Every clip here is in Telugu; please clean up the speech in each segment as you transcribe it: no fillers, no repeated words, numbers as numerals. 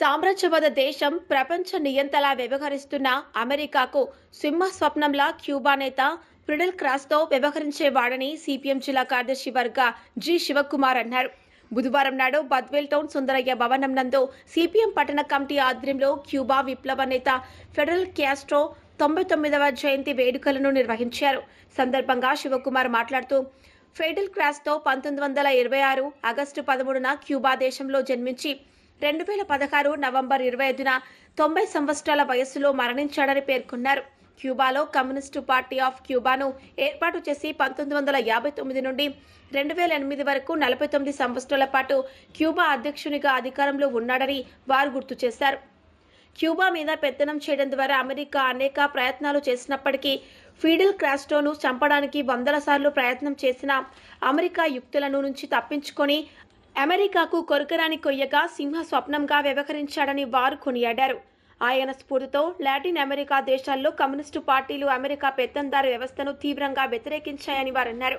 సామ్రాజ్యవాద దేశం ప్రపంచ నియంతలా వ్యవహరిస్తున్న అమెరికాకు సింహ స్వప్నంలా క్యూబా నేత ఫిడెల్ క్రాస్తో వ్యవహరించేవాడని సిపిఎం జిల్లా కార్యదర్శి వర్గ జి శివకుమార్ అన్నారు. బుధవారం నాడు బద్వేల్ టౌన్ సుందరయ్య భవనం నందు సిపిఎం పట్టణ కమిటీ ఆధ్వర్యంలో క్యూబా విప్లవ నేత ఫిడెల్ క్యాస్ట్రో 99వ జయంతి వేడుకలను నిర్వహించారు. సందర్భంగా శివకుమార్ మాట్లాడుతూ ఫిడెల్ క్రాస్తో 1926 ఆగస్టు 13న క్యూబా దేశంలో జన్మించి 2016 నవంబర్ 25న 90 సంవత్సరాల వయస్సులో మరణించాడని పేర్కొన్నారు. క్యూబాలో కమ్యూనిస్టు పార్టీ ఆఫ్ క్యూబాను ఏర్పాటు చేసి 1959 నుండి 2008 వరకు 49 సంవత్సరాల పాటు క్యూబా అధ్యక్షునిగా అధికారంలో ఉన్నాడని వారు గుర్తు చేశారు. క్యూబా మీద పెత్తనం చేయడం ద్వారా అమెరికా అనేక ప్రయత్నాలు చేసినప్పటికీ ఫిడెల్ క్యాస్ట్రోను చంపడానికి వందల సార్లు ప్రయత్నం చేసిన అమెరికా యుక్తులను నుంచి తప్పించుకొని అమెరికాకు కొరకరాని కొయ్యగా సింహ స్వప్నంగా వ్యవహరించాడని వారు కొనియాడారు. ఆయన స్ఫూర్తితో లాటిన్ అమెరికా దేశాల్లో కమ్యూనిస్టు పార్టీలు అమెరికా పెత్తందారు వ్యవస్థను తీవ్రంగా వ్యతిరేకించాయని వారు అన్నారు.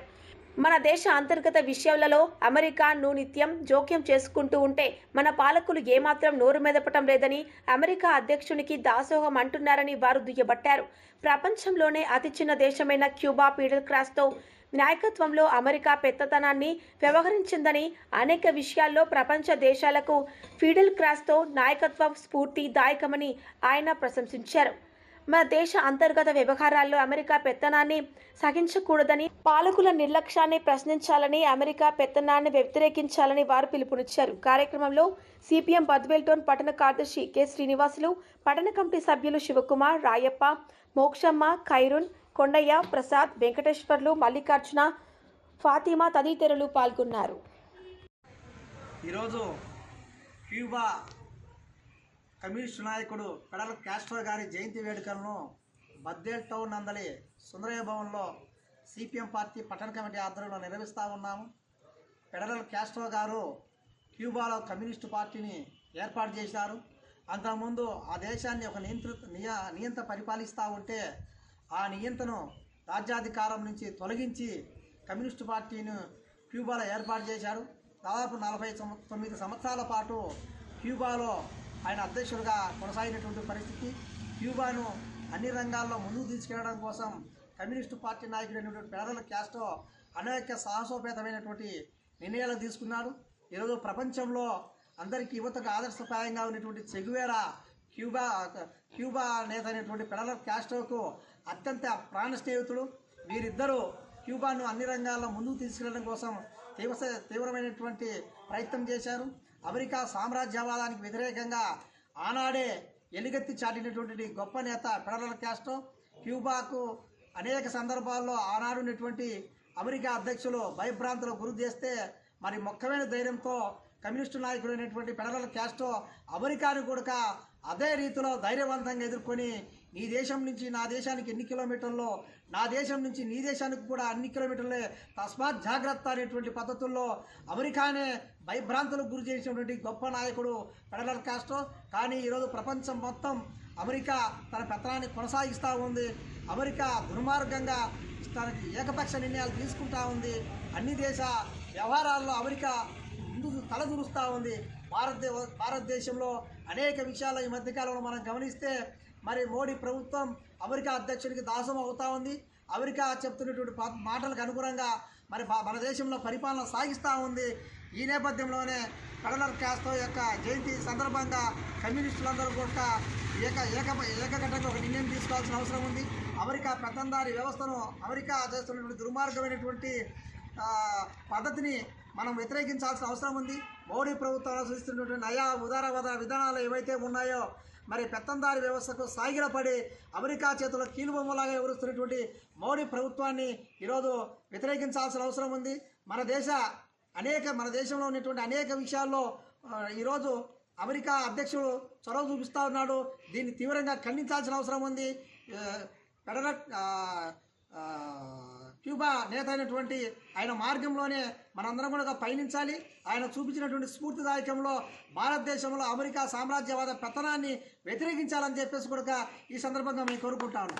మన దేశ అంతర్గత విషయాలలో అమెరికా నిత్యం జోక్యం చేసుకుంటూ ఉంటే మన పాలకులు ఏమాత్రం నోరు మెదపటం లేదని అమెరికా అధ్యక్షునికి దాసోహం అంటున్నారని వారు దుయ్యబట్టారు. ప్రపంచంలోనే అతి చిన్న దేశమైన క్యూబా ఫిడెల్ క్యాస్ట్రో నాయకత్వంలో అమెరికా పెద్దతనాన్ని వ్యవహరించిందని, అనేక విషయాల్లో ప్రపంచ దేశాలకు ఫిడెల్ క్యాస్ట్రో నాయకత్వం స్ఫూర్తిదాయకమని ఆయన ప్రశంసించారు. మన దేశ అంతర్గత వ్యవహారాల్లో అమెరికా పెత్తనాన్ని సహించకూడదని, పాలకుల నిర్లక్ష్యాన్ని ప్రశ్నించాలని, అమెరికా పెత్తనాన్ని వ్యతిరేకించాలని వారు పిలుపునిచ్చారు. కార్యక్రమంలో సిపిఎం బద్వేల్ టౌన్ పట్టణ కార్యదర్శి కె శ్రీనివాసులు, పట్టణ కమిటీ సభ్యులు శివకుమార్, రాయప్ప, మోక్షమ్మ, ఖైరున్, కొండయ్య, ప్రసాద్, వెంకటేశ్వర్లు, మల్లికార్జున, ఫాతిమా తదితరులు పాల్గొన్నారు. ఈరోజు క్యూబా కమ్యూనిస్టు నాయకుడు ఫిడెల్ క్యాస్ట్రో గారి జయంతి వేడుకలను బద్వేల్ టౌన్ నందలి సుందరయ్య భవన్లో సిపిఎం పార్టీ పట్టణ కమిటీ ఆధ్వర్యంలో నిర్వహిస్తూ ఉన్నాము. ఫిడెల్ క్యాస్ట్రో గారు క్యూబాలో కమ్యూనిస్టు పార్టీని ఏర్పాటు చేశారు. అంతకుముందు ఆ దేశాన్ని ఒక నియంత పరిపాలిస్తూ ఉంటే ఆ నియంతను రాజ్యాధికారం నుంచి తొలగించి కమ్యూనిస్టు పార్టీని క్యూబాలో ఏర్పాటు చేశారు. దాదాపు 49 సంవత్సరాల పాటు క్యూబాలో ఆయన అధ్యక్షుడిగా కొనసాగినటువంటి పరిస్థితి. క్యూబాను అన్ని రంగాల్లో ముందుకు తీసుకెళ్లడం కోసం కమ్యూనిస్టు పార్టీ నాయకుడైనటువంటి ఫిడెల్ క్యాస్ట్రో అనేక సాహసోపేతమైనటువంటి నిర్ణయాలు తీసుకున్నారు. ఈరోజు ప్రపంచంలో అందరికీ యువతకు ఆదర్శప్రాయంగా ఉన్నటువంటి చెగువేరా క్యూబా నేత అయినటువంటి ఫిడెల్ క్యాస్ట్రోకు అత్యంత ప్రాణ స్నేహితుడు. వీరిద్దరూ క్యూబాను అన్ని రంగాల్లో ముందుకు తీసుకెళ్లడం కోసం తీవ్రమైనటువంటి ప్రయత్నం చేశారు. అమెరికా సామ్రాజ్యవాదానికి వ్యతిరేకంగా ఆనాడే ఎలుగెత్తి చాటినటువంటి గొప్ప నేత ఫిడెల్ క్యాస్ట్రో. క్యూబాకు అనేక సందర్భాల్లో ఆనాడున్నటువంటి అమెరికా అధ్యక్షులు భయభ్రాంతులకు గురి చేస్తే మరి మొక్కమైన ధైర్యంతో కమ్యూనిస్టు నాయకుడు అయినటువంటి ఫిడెల్ క్యాస్ట్రో అమెరికాను కూడా అదే రీతిలో ధైర్యవంతంగా ఎదుర్కొని నీ దేశం నుంచి నా దేశానికి ఎన్ని కిలోమీటర్లో, నా దేశం నుంచి నీ దేశానికి కూడా అన్ని కిలోమీటర్లే, తస్మాత్ జాగ్రత్త అనేటువంటి పద్ధతుల్లో అమెరికానే భయభ్రాంతులకు గురి చేసినటువంటి గొప్ప నాయకుడు ఫిడెల్ క్యాస్ట్రో. కానీ ఈరోజు ప్రపంచం మొత్తం అమెరికా తన పెత్తనాన్ని కొనసాగిస్తూ ఉంది. అమెరికా దుర్మార్గంగా తనకి ఏకపక్ష నిర్ణయాలు తీసుకుంటూ ఉంది. అన్ని దేశ వ్యవహారాల్లో అమెరికా ముందుకు తలదూరుస్తూ ఉంది. భారతదేశంలో అనేక విషయాల్లో ఈ మధ్యకాలంలో మనం గమనిస్తే మరి మోడీ ప్రభుత్వం అమెరికా అధ్యక్షుడికి దాసం అవుతూ ఉంది. అమెరికా చెప్తున్నటువంటి మాటలకు అనుగుణంగా మరి మన దేశంలో పరిపాలన సాగిస్తూ ఉంది. ఈ నేపథ్యంలోనే ఫిడెల్ క్యాస్ట్రో యొక్క జయంతి సందర్భంగా కమ్యూనిస్టులందరూ కూడా ఏకఘటంగా ఒక నిర్ణయం తీసుకోవాల్సిన అవసరం ఉంది. అమెరికా పెత్తందారి వ్యవస్థను, అమెరికా చేస్తున్నటువంటి దుర్మార్గమైనటువంటి పద్ధతిని మనం వ్యతిరేకించాల్సిన అవసరం ఉంది. మోడీ ప్రభుత్వం సూచిస్తున్నటువంటి నయా ఉదారవాద విధానాలు ఏవైతే ఉన్నాయో మరి పెత్తందారి వ్యవస్థకు సాగిలపడి అమెరికా చేతుల్లో కీలుబొమ్మలాగా వివరిస్తున్నటువంటి మోడీ ప్రభుత్వాన్ని ఈరోజు వ్యతిరేకించాల్సిన అవసరం ఉంది. మన దేశంలో ఉన్నటువంటి అనేక విషయాల్లో ఈరోజు అమెరికా అధ్యక్షుడు చొరవ చూపిస్తూ ఉన్నాడు. దీన్ని తీవ్రంగా ఖండించాల్సిన అవసరం ఉంది. ఫిడెల్ క్యూబా నేత అయినటువంటి ఆయన మార్గంలోనే మనందరం కూడా పయనించాలి. ఆయన చూపించినటువంటి స్ఫూర్తిదాయకంలో భారతదేశంలో అమెరికా సామ్రాజ్యవాద పెత్తనాన్ని వ్యతిరేకించాలని చెప్పేసి కూడా ఈ సందర్భంగా మేము కోరుకుంటాను.